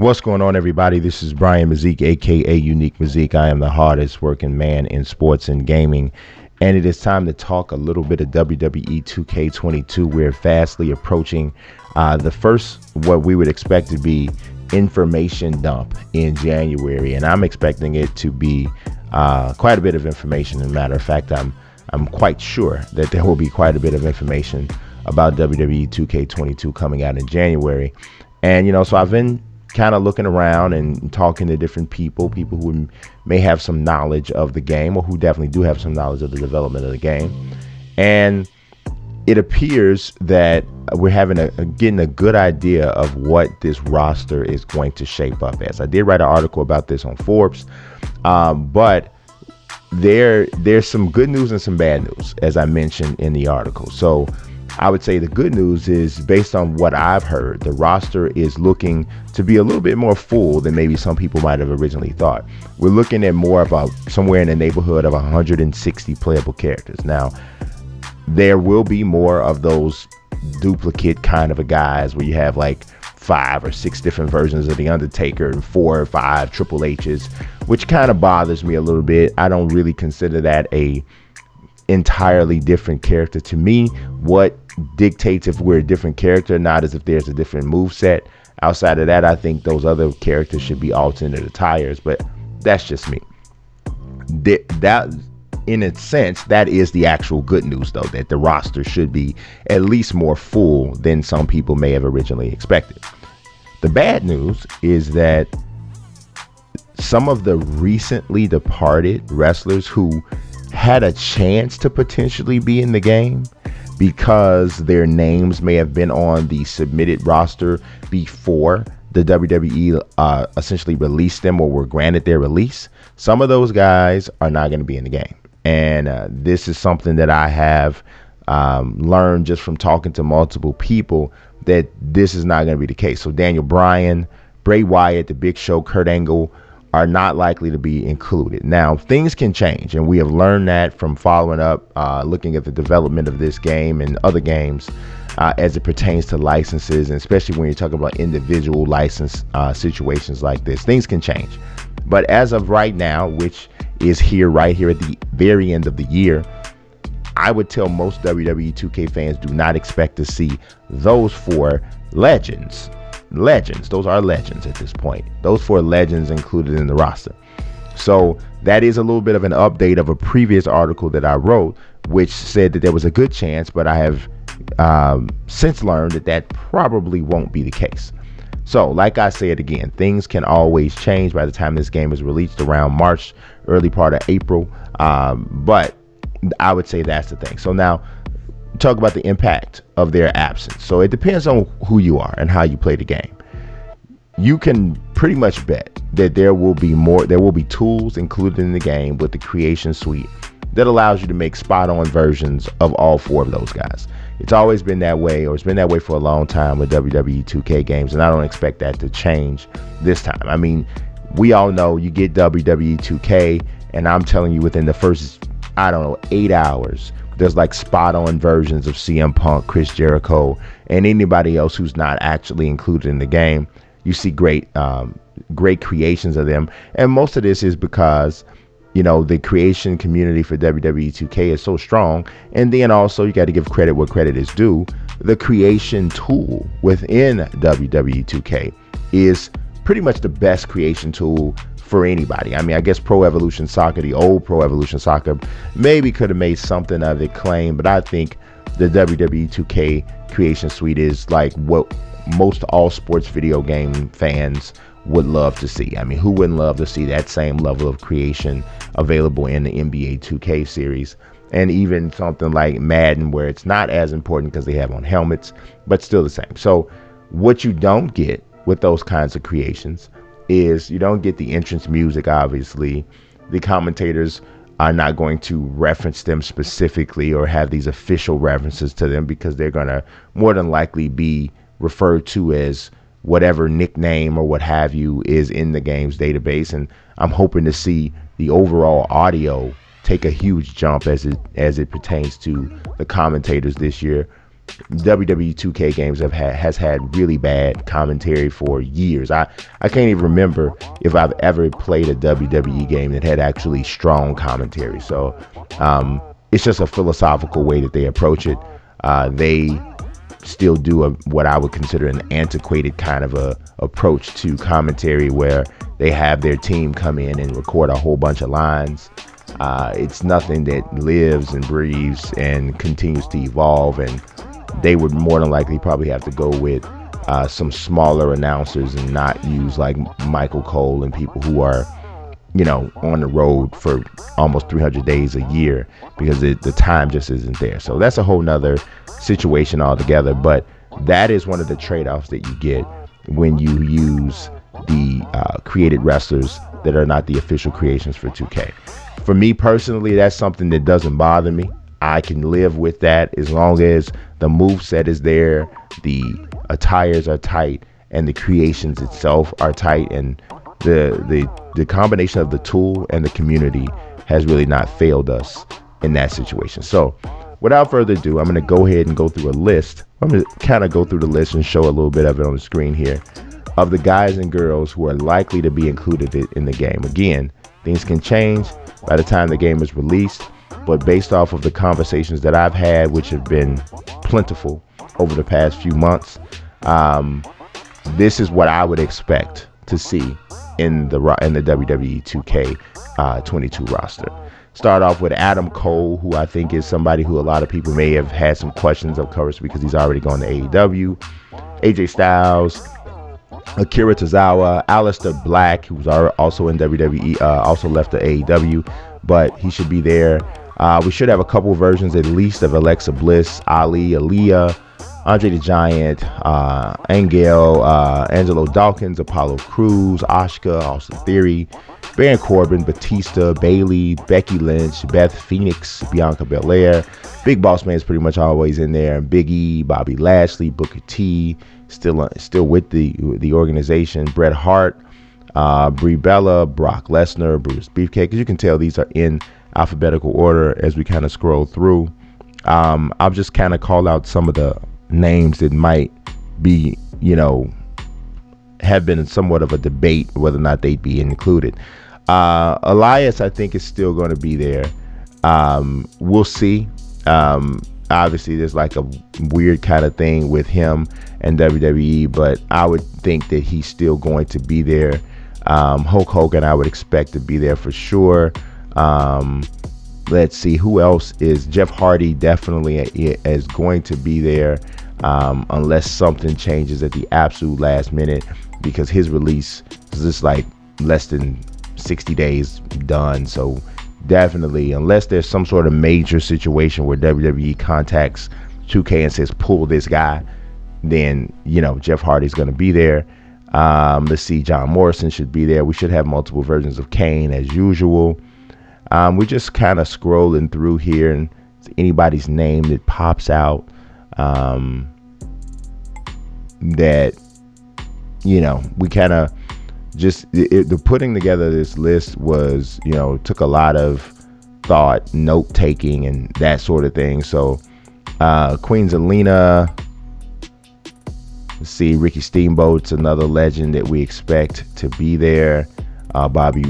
What's going on, everybody? This is Bryan Mazik, aka Unique Mazik. I am the hardest working man in sports and gaming, and it is time to talk a little bit of WWE 2K22. We're fastly approaching the first, what we would expect to be, information dump in January, and I'm expecting it to be quite a bit of information. As a matter of fact, I'm quite sure that there will be quite a bit of information about WWE 2K22 coming out in January. And so I've been kind of looking around and talking to different people who may have some knowledge of the game, or who definitely do have some knowledge of the development of the game. And it appears that we're getting a good idea of what this roster is going to shape up as. I did write an article about this on Forbes, but there's some good news and some bad news, as I mentioned in the article. So I would say the good news is, based on what I've heard, the roster is looking to be a little bit more full than maybe some people might have originally thought. We're looking at more of somewhere in the neighborhood of 160 playable characters. Now, there will be more of those duplicate kind of guys where you have like 5 or 6 different versions of The Undertaker and 4 or 5 Triple H's, which kind of bothers me a little bit. I don't really consider that a entirely different character. To me, what dictates if we're a different character or not is if there's a different move set. Outside of that, I think those other characters should be alternate attires, but that's just me. That, in a sense, that is the actual good news, though, that the roster should be at least more full than some people may have originally expected. The bad news is that some of the recently departed wrestlers who had a chance to potentially be in the game, because their names may have been on the submitted roster before the WWE essentially released them or were granted their release, some of those guys are not going to be in the game. And this is something that I have learned just from talking to multiple people, that this is not going to be the case. So Bryan, Bray Wyatt, The Big Show, Kurt Angle are not likely to be included. Now, things can change, and we have learned that from following up, looking at the development of this game and other games as it pertains to licenses, and especially when you're talking about individual license situations like this. Things can change. But as of right now, which is right here at the very end of the year, I would tell most WWE 2K fans, do not expect to see those 4 legends. Those are legends at this point. Those 4 legends included in the roster. So that is a little bit of an update of a previous article that I wrote, which said that there was a good chance, but I have since learned that probably won't be the case. So, like I said again, things can always change by the time this game is released around March, early part of April. But I would say that's the thing. So now, talk about the impact of their absence. So it depends on who you are and how you play the game. You can pretty much bet that there will be tools included in the game with the creation suite that allows you to make spot-on versions of all 4 of those guys. It's always been that way, or it's been that way for a long time with WWE 2K games, and I don't expect that to change this time. I mean, we all know you get WWE 2K, and I'm telling you, within the first, 8 hours, there's like spot-on versions of CM Punk, Chris Jericho, and anybody else who's not actually included in the game. You see great creations of them, and most of this is because the creation community for WWE 2K is so strong. And then also, you got to give credit where credit is due. The creation tool within WWE 2K is pretty much the best creation tool for anybody. I mean, I guess Pro Evolution Soccer, the old Pro Evolution Soccer, maybe could have made something of it claim, but I think the WWE 2K creation suite is like what most all sports video game fans would love to see. I mean, who wouldn't love to see that same level of creation available in the NBA 2K series? And even something like Madden, where it's not as important because they have on helmets, but still the same. So what you don't get with those kinds of creations is you don't get the entrance music, obviously. The commentators are not going to reference them specifically or have these official references to them, because they're going to more than likely be referred to as whatever nickname or what have you is in the game's database. And I'm hoping to see the overall audio take a huge jump as it pertains to the commentators this year. WWE 2K games has had really bad commentary for years. I can't even remember if I've ever played a WWE game that had actually strong commentary. So it's just a philosophical way that they approach it. They still do what I would consider an antiquated kind of a approach to commentary, where they have their team come in and record a whole bunch of lines. It's nothing that lives and breathes and continues to evolve, and they would more than likely probably have to go with some smaller announcers and not use like Michael Cole and people who are, on the road for almost 300 days a year, because the time just isn't there. So that's a whole nother situation altogether. But that is one of the trade-offs that you get when you use the created wrestlers that are not the official creations for 2K. For me personally, that's something that doesn't bother me. I can live with that as long as the moveset is there, the attires are tight, and the creations itself are tight, and the combination of the tool and the community has really not failed us in that situation. So without further ado, I'm going to go ahead and go through a list. I'm going to kind of go through the list and show a little bit of it on the screen here, of the guys and girls who are likely to be included in the game. Again, things can change by the time the game is released, but based off of the conversations that I've had, which have been plentiful over the past few months, this is what I would expect to see in the WWE 2K22 roster. Start off with Adam Cole, who I think is somebody who a lot of people may have had some questions, of course, because he's already gone to AEW. AJ Styles, Akira Tozawa, Aleister Black, who's also in WWE, also left to AEW, but he should be there. We should have a couple versions at least of Alexa Bliss, Ali, Aaliyah, Andre the Giant, Angelo Dawkins, Apollo Crews, Asuka, Austin Theory, Baron Corbin, Batista, Bayley, Becky Lynch, Beth Phoenix, Bianca Belair. Big Boss Man is pretty much always in there. Big E, Bobby Lashley, Booker T, still with the organization. Bret Hart, Brie Bella, Brock Lesnar, Bruce Beefcake. As you can tell, these are in alphabetical order as we kind of scroll through. I'll just kind of call out some of the names that might be, have been somewhat of a debate whether or not they'd be included. Elias, I think, is still going to be there. We'll see. Obviously, there's like a weird kind of thing with him and WWE, but I would think that he's still going to be there. Hulk Hogan, I would expect to be there for sure. Let's see, who else is Jeff Hardy? Definitely is going to be there, unless something changes at the absolute last minute, because his release is just like less than 60 days done. So definitely, unless there's some sort of major situation where WWE contacts 2K and says pull this guy, then Jeff Hardy's going to be there. Let's see, John Morrison should be there. We should have multiple versions of Kane as usual. We're just kind of scrolling through here, and anybody's name that pops out that we kind of just the putting together this list was took a lot of thought, note taking, and that sort of thing. So Queen Zelina, let's see, Ricky Steamboat's another legend that we expect to be there. Robert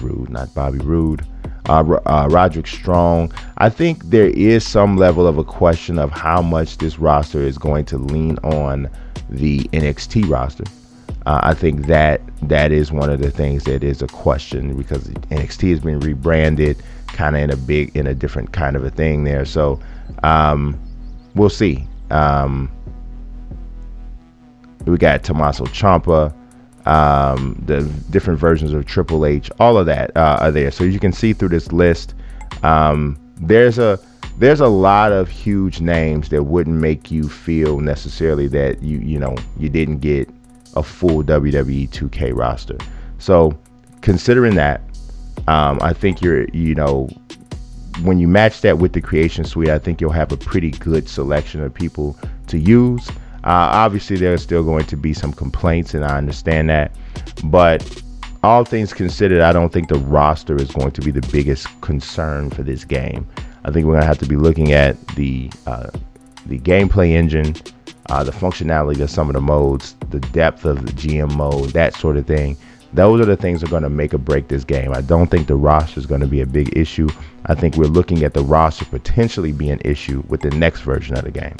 Roode, not Bobby Roode. Roderick Strong. I think there is some level of a question of how much this roster is going to lean on the NXT roster. I think that is one of the things that is a question, because NXT has been rebranded kind of in a different kind of a thing there. So we'll see. We got Tommaso Ciampa, the different versions of Triple H, all of that are there. So you can see through this list, there's a lot of huge names that wouldn't make you feel necessarily that you didn't get a full WWE 2K roster. So considering that, I think when you match that with the Creation Suite, I think you'll have a pretty good selection of people to use. Obviously, there's still going to be some complaints, and I understand that. But all things considered, I don't think the roster is going to be the biggest concern for this game. I think we're going to have to be looking at the gameplay engine, the functionality of some of the modes, the depth of the GM mode, that sort of thing. Those are the things that are going to make or break this game. I don't think the roster is going to be a big issue. I think we're looking at the roster potentially being an issue with the next version of the game,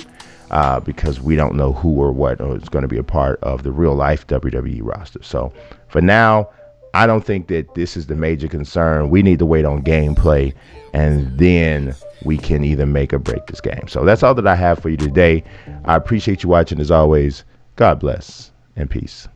because we don't know who or what is going to be a part of the real life WWE roster. So for now, I don't think that this is the major concern. We need to wait on gameplay, and then we can either make or break this game. So that's all that I have for you today. I appreciate you watching as always. God bless and peace.